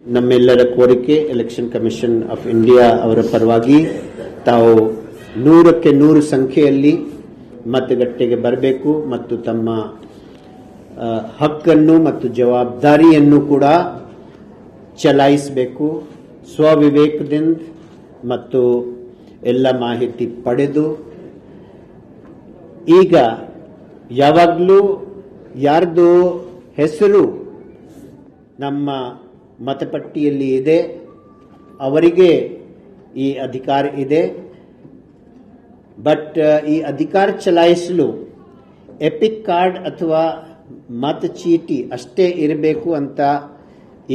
ನಮ್ಮೆಲ್ಲರ ಕೋರಿಕೆ election commission of India ಅವರ ಪರವಾಗಿ ತಾವು 100ಕ್ಕೆ 100 ಸಂಖ್ಯೆಯಲ್ಲಿ ಮತಗಟ್ಟೆಗೆ ಬರಬೇಕು ಮತ್ತು ತಮ್ಮ ಹಕ್ಕನ್ನು ಮತ್ತು ಜವಾಬ್ದಾರಿಯನ್ನು ಕೂಡ ಚಲಾಯಿಸಬೇಕು. ಸ್ವವಿವೇಕದಿಂದ ಮತ್ತು ಎಲ್ಲ ಮಾಹಿತಿ ಪಡೆದು ಈಗ ಯಾವಾಗಲೂ ಯಾರ್ದು ಹೆಸರು ನಮ್ಮ ಮತಪಟ್ಟಿಯಲ್ಲಿ ಇದೆ ಅವರಿಗೆ ಈ ಅಧಿಕಾರ ಇದೆ. ಬಟ್ ಈ ಅಧಿಕಾರ ಚಲಾಯಿಸಲು ಎಪಿಕ್ ಕಾರ್ಡ್ ಅಥವಾ ಮತಚೀಟಿ ಅಷ್ಟೇ ಇರಬೇಕು ಅಂತ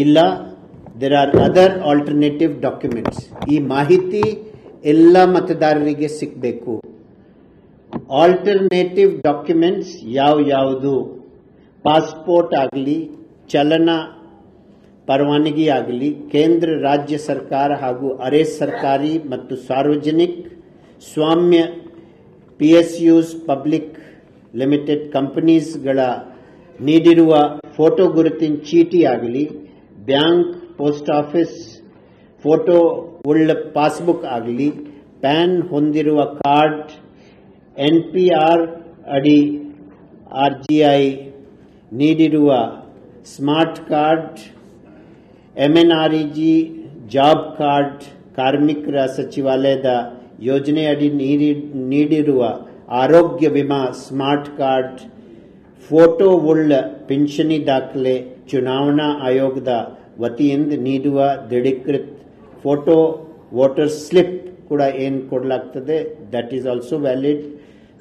ಇಲ್ಲ. There are other alternative documents. ಈ ಮಾಹಿತಿ ಎಲ್ಲ ಮತದಾರರಿಗೆ ಸಿಗಬೇಕು. ಆಲ್ಟರ್ನೇಟಿವ್ ಡಾಕ್ಯುಮೆಂಟ್ಸ್ ಯಾವುದು? ಪಾಸ್ಪೋರ್ಟ್ ಆಗಲಿ, ಚಲನ ಪರವಾನಗಿ ಆಗಲಿ, ಕೇಂದ್ರ ರಾಜ್ಯ ಸರ್ಕಾರ ಹಾಗೂ ಅರೆ ಸರ್ಕಾರಿ ಮತ್ತು ಸಾರ್ವಜನಿಕ ಸ್ವಾಮ್ಯ PSUs ಪಬ್ಲಿಕ್ ಲಿಮಿಟೆಡ್ ಕಂಪನೀಸ್ಗಳ ನೀಡಿರುವ ಫೋಟೋ ಗುರುತಿನ ಚೀಟಿ ಆಗಲಿ, ಬ್ಯಾಂಕ್, ಪೋಸ್ಟ್ ಆಫೀಸ್ ಫೋಟೋ ಉಳ್ಳ ಪಾಸ್ಬುಕ್ ಆಗಲಿ, ಪ್ಯಾನ್ ಹೊಂದಿರುವ ಕಾರ್ಡ್, NPR ಅಡಿ RGI ನೀಡಿರುವ smart card, MNREG job card, ಕಾರ್ಮಿಕರ ಸಚಿವಾಲಯದ ಯೋಜನೆಯಡಿ ನೀಡಿರುವ ಆರೋಗ್ಯ ವಿಮಾ ಸ್ಮಾರ್ಟ್ ಕಾರ್ಡ್, ಫೋಟೋ ಉಳ್ಳ ಪಿಂಚಣಿ ದಾಖಲೆ, ಚುನಾವಣಾ ಆಯೋಗದ ವತಿಯಿಂದ ನೀಡುವ ದೃಢೀಕೃತ ಫೋಟೋ, ವೋಟರ್ ಸ್ಲಿಪ್ ಕೂಡ ಏನು ಕೊಡಲಾಗ್ತದೆ ದಟ್ ಈಸ್ ಆಲ್ಸೋ ವ್ಯಾಲಿಡ್.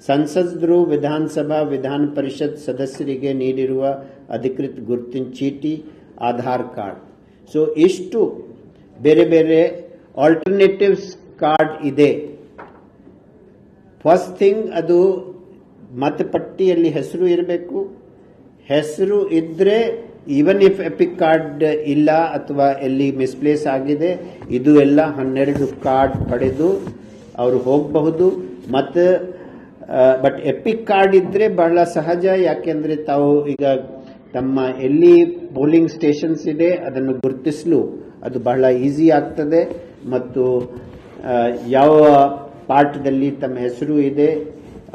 ಸಂಸದರು, ವಿಧಾನಸಭಾ, ವಿಧಾನ ಪರಿಷತ್ ಸದಸ್ಯರಿಗೆ ನೀಡಿರುವ ಅಧಿಕೃತ ಗುರುತಿನ ಚೀಟಿ, ಆಧಾರ್ ಕಾರ್ಡ್. ಸೊ ಇಷ್ಟು ಬೇರೆ ಬೇರೆ ಆಲ್ಟರ್ನೇಟಿವ್ಸ್ ಕಾರ್ಡ್ ಇದೆ. ಫಸ್ಟ್ ಥಿಂಗ್ ಅದು ಮತಪಟ್ಟಿಯಲ್ಲಿ ಹೆಸರು ಇರಬೇಕು. ಹೆಸರು ಇದ್ರೆ ಈವನ್ ಇಫ್ ಎಪಿಕ್ ಕಾರ್ಡ್ ಇಲ್ಲ ಅಥವಾ ಎಲ್ಲಿ ಮಿಸ್ಪ್ಲೇಸ್ ಆಗಿದೆ ಇದು ಎಲ್ಲ 12 ಕಾರ್ಡ್ ಪಡೆದು ಅವರು ಹೋಗಬಹುದು. ಮತ್ತು ಬಟ್ ಎಪಿಕ್ ಕಾರ್ಡ್ ಇದ್ರೆ ಬಹಳ ಸಹಜ, ಯಾಕೆಂದ್ರೆ ತಾವು ಈಗ ತಮ್ಮ ಎಲ್ಲಿ ಪೋಲಿಂಗ್ ಸ್ಟೇಷನ್ಸ್ ಇದೆ ಅದನ್ನು ಗುರುತಿಸಲು ಅದು ಬಹಳ ಈಸಿ ಆಗ್ತದೆ ಮತ್ತು ಯಾವ ಪಾರ್ಟ್ದಲ್ಲಿ ತಮ್ಮ ಹೆಸರು ಇದೆ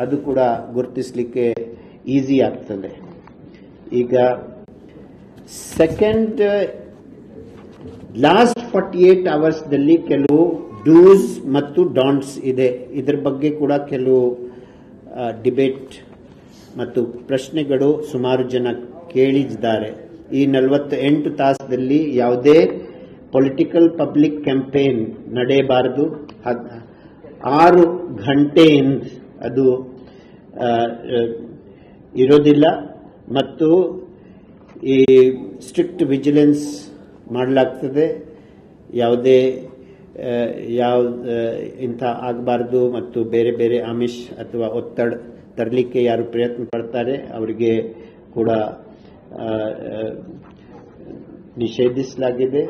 ಅದು ಕೂಡ ಗುರುತಿಸಲಿಕ್ಕೆ ಈಸಿ ಆಗ್ತದೆ. ಈಗ ಸೆಕೆಂಡ್, ಲಾಸ್ಟ್ 48 ಅವರ್ಸ್ದಲ್ಲಿ ಕೆಲವು ಡೂಸ್ ಮತ್ತು ಡಾಂಟ್ಸ್ ಇದೆ. ಇದರ ಬಗ್ಗೆ ಕೂಡ ಕೆಲವು ಡಿಬೇಟ್ ಮತ್ತು ಪ್ರಶ್ನೆಗಳು ಸುಮಾರು ಜನ ಕೇಳಿದ್ದಾರೆ. ಈ 48 ತಾಸದಲ್ಲಿ ಯಾವುದೇ ಪೊಲಿಟಿಕಲ್ ಪಬ್ಲಿಕ್ ಕ್ಯಾಂಪೇನ್ ನಡೆಯಬಾರದು. 6 ಗಂಟೆಯಿಂದ ಅದು ಇರೋದಿಲ್ಲ ಮತ್ತು ಈ ಸ್ಟ್ರಿಕ್ಟ್ ವಿಜಿಲೆನ್ಸ್ ಮಾಡಲಾಗ್ತದೆ. ಯಾವುದೇ ಇಂಥ ಆಗಬಾರ್ದು ಮತ್ತು ಬೇರೆ ಬೇರೆ ಆಮಿಷ ಅಥವಾ ಒತ್ತಡ ತರಲಿಕ್ಕೆ ಯಾರು ಪ್ರಯತ್ನ ಪಡ್ತಾರೆ ಅವರಿಗೆ ಕೂಡ ನಿಷೇಧಿಸಲಾಗಿದೆ.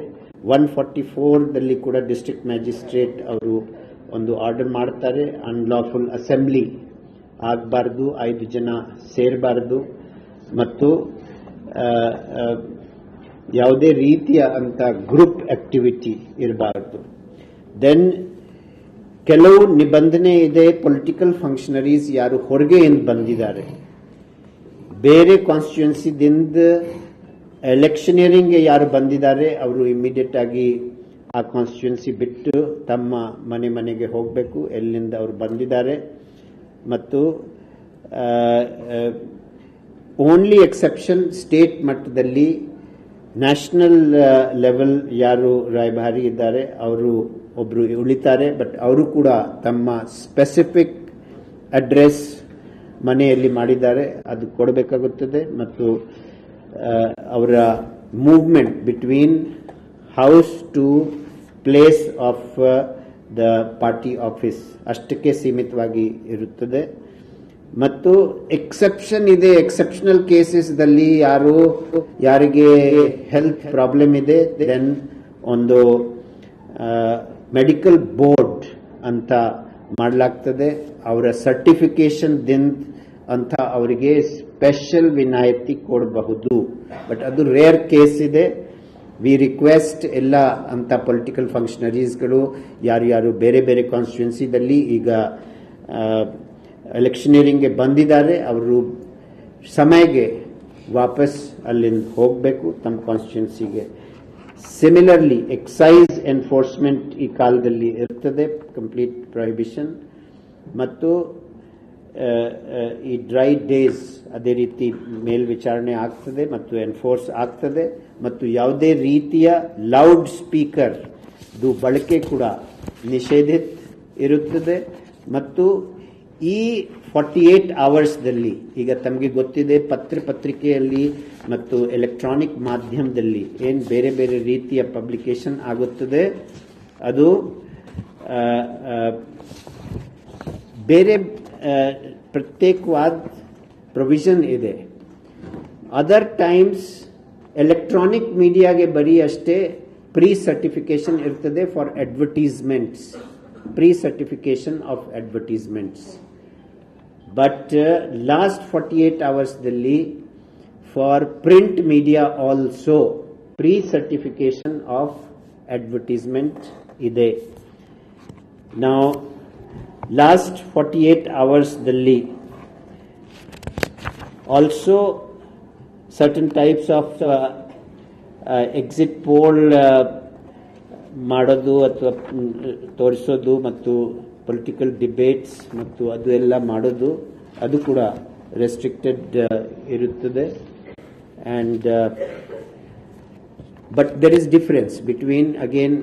144ದಲ್ಲಿ ಕೂಡ ಡಿಸ್ಟ್ರಿಕ್ಟ್ ಮ್ಯಾಜಿಸ್ಟ್ರೇಟ್ ಅವರು ಒಂದು ಆರ್ಡರ್ ಮಾಡ್ತಾರೆ, ಅನ್ಲಾಫುಲ್ ಅಸೆಂಬ್ಲಿ ಆಗಬಾರ್ದು, 5 ಜನ ಸೇರಬಾರದು ಮತ್ತು ಯಾವುದೇ ರೀತಿಯ ಅಂತ ಗ್ರೂಪ್ ಆಕ್ಟಿವಿಟಿ ಇರಬಾರದು. ದೆನ್ ಕೆಲವು ನಿಬಂಧನೆ ಇದೆ. ಪೊಲಿಟಿಕಲ್ ಫಂಕ್ಷನರೀಸ್ ಯಾರು ಹೊರಗೆಯಿಂದ ಬಂದಿದ್ದಾರೆ, ಬೇರೆ ಕಾನ್ಸ್ಟಿಟ್ಯೂನ್ಸಿದಿಂದ ಎಲೆಕ್ಷನಿಯರಿಂಗ್ ಯಾರು ಬಂದಿದ್ದಾರೆ ಅವರು ಇಮಿಡಿಯೇಟ್ ಆಗಿ ಆ ಕಾನ್ಸ್ಟಿಟ್ಯೂನ್ಸಿ ಬಿಟ್ಟು ತಮ್ಮ ಮನೆಗೆ ಹೋಗಬೇಕು ಎಲ್ಲಿಂದ ಅವರು ಬಂದಿದ್ದಾರೆ. ಮತ್ತು ಓನ್ಲಿ ಎಕ್ಸೆಪ್ಷನ್ ಸ್ಟೇಟ್ ಮಟ್ಟದಲ್ಲಿ ನ್ಯಾಷನಲ್ ಲೆವೆಲ್ ಯಾರು ರಾಯಭಾರಿ ಇದ್ದಾರೆ ಅವರು ಒಬ್ರು ಉಳಿತಾರೆ. ಬಟ್ ಅವರು ಕೂಡ ತಮ್ಮ ಸ್ಪೆಸಿಫಿಕ್ ಅಡ್ರೆಸ್ ಮನೆಯಲ್ಲಿ ಮಾಡಿದ್ದಾರೆ ಅದು ಕೊಡಬೇಕಾಗುತ್ತದೆ ಮತ್ತು ಅವರ movement between house to place of the party office ಅಷ್ಟಕ್ಕೆ ಸೀಮಿತವಾಗಿ ಇರುತ್ತದೆ. ಮತ್ತು ಎಕ್ಸೆಪ್ಷನ್ ಇದೆ. ಎಕ್ಸೆಪ್ಷನಲ್ ಕೇಸಸ್ದಲ್ಲಿ ಯಾರಿಗೆ ಹೆಲ್ತ್ ಪ್ರಾಬ್ಲಮ್ ಇದೆ ದೆನ್ ಒಂದು ಮೆಡಿಕಲ್ ಬೋರ್ಡ್ ಅಂತ ಮಾಡಲಾಗ್ತದೆ. ಅವರ ಸರ್ಟಿಫಿಕೇಶನ್ ದಿಂದ ಅಂತ ಅವರಿಗೆ ಸ್ಪೆಷಲ್ ವಿನಾಯಿತಿ ಕೊಡಬಹುದು. ಬಟ್ ಅದು ರೇರ್ ಕೇಸ್ ಇದೆ. ವಿ ರಿಕ್ವೆಸ್ಟ್ ಎಲ್ಲ ಅಂತ ಪೊಲಿಟಿಕಲ್ ಫಂಕ್ಷನರೀಸ್ಗಳು ಯಾರು ಬೇರೆ ಬೇರೆ ಕಾನ್ಸ್ಟಿಟ್ಯೂನ್ಸಿದಲ್ಲಿ ಈಗ ಎಲೆಕ್ಷನಿಯರಿಂಗ್ಗೆ ಬಂದಿದ್ದಾರೆ, ಅವರು ಸಮಯಕ್ಕೆ ವಾಪಸ್ ಅಲ್ಲಿಂದ ಹೋಗಬೇಕು ತಮ್ಮ ಕಾನ್ಸ್ಟಿಟ್ಯೂನ್ಸಿಗೆ. ಸಿಮಿಲರ್ಲಿ ಎಕ್ಸೈಸ್ ಎನ್ಫೋರ್ಸ್ಮೆಂಟ್ ಈ ಕಾಲದಲ್ಲಿ ಇರ್ತದೆ, ಕಂಪ್ಲೀಟ್ ಪ್ರೊಹಿಬಿಷನ್. ಮತ್ತು ಈ ಡ್ರೈ ಡೇಸ್ ಅದೇ ರೀತಿ ಮೇಲ್ವಿಚಾರಣೆ ಆಗ್ತದೆ ಮತ್ತು ಎನ್ಫೋರ್ಸ್ ಆಗ್ತದೆ. ಮತ್ತು ಯಾವುದೇ ರೀತಿಯ ಲೌಡ್ ಸ್ಪೀಕರ್ ಬಳಕೆ ಕೂಡ ನಿಷೇಧಿತ ಇರುತ್ತದೆ. ಮತ್ತು ಈ 48 ಅವರ್ಸ್ದಲ್ಲಿ ಈಗ ತಮಗೆ ಗೊತ್ತಿದೆ, ಪತ್ರಿಕೆಯಲ್ಲಿ ಮತ್ತು ಎಲೆಕ್ಟ್ರಾನಿಕ್ ಮಾಧ್ಯಮದಲ್ಲಿ ಏನು ಬೇರೆ ಬೇರೆ ರೀತಿಯ ಪಬ್ಲಿಕೇಶನ್ ಆಗುತ್ತದೆ, ಅದು ಬೇರೆ ಪ್ರತ್ಯೇಕವಾದ ಪ್ರೊವಿಷನ್ ಇದೆ. ಅದರ್ ಟೈಮ್ಸ್ ಎಲೆಕ್ಟ್ರಾನಿಕ್ ಮೀಡಿಯಾಗೆ ಬರೀ ಅಷ್ಟೇ ಪ್ರೀ ಸರ್ಟಿಫಿಕೇಶನ್ ಇರ್ತದೆ for advertisements, pre certification of advertisements. But last 48 ಅವರ್ಸ್ದಲ್ಲಿ for print media also pre certification of advertisement ಇದೆ. ನಾವು ಲಾಸ್ಟ್ 48 ಅವರ್ಸ್ದಲ್ಲಿ also certain types of exit poll ಮಾಡೋದು ಅಥವಾ ತೋರಿಸೋದು ಮತ್ತು ಪೊಲಿಟಿಕಲ್ ಡಿಬೇಟ್ಸ್ ಮತ್ತು ಅದು ಎಲ್ಲ ಮಾಡೋದು, ಅದು ಕೂಡ ರೆಸ್ಟ್ರಿಕ್ಟೆಡ್ ಇರುತ್ತದೆ. And but there is difference between again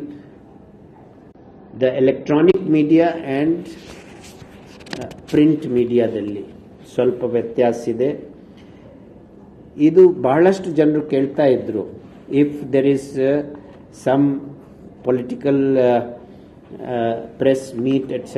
the electronic media and print ಮೀಡಿಯಾದಲ್ಲಿ ಸ್ವಲ್ಪ ವ್ಯತ್ಯಾಸ ಇದೆ. ಇದು ಬಹಳಷ್ಟು ಜನರು ಕೇಳ್ತಾ ಇದ್ರು, if there is some political press meet etc.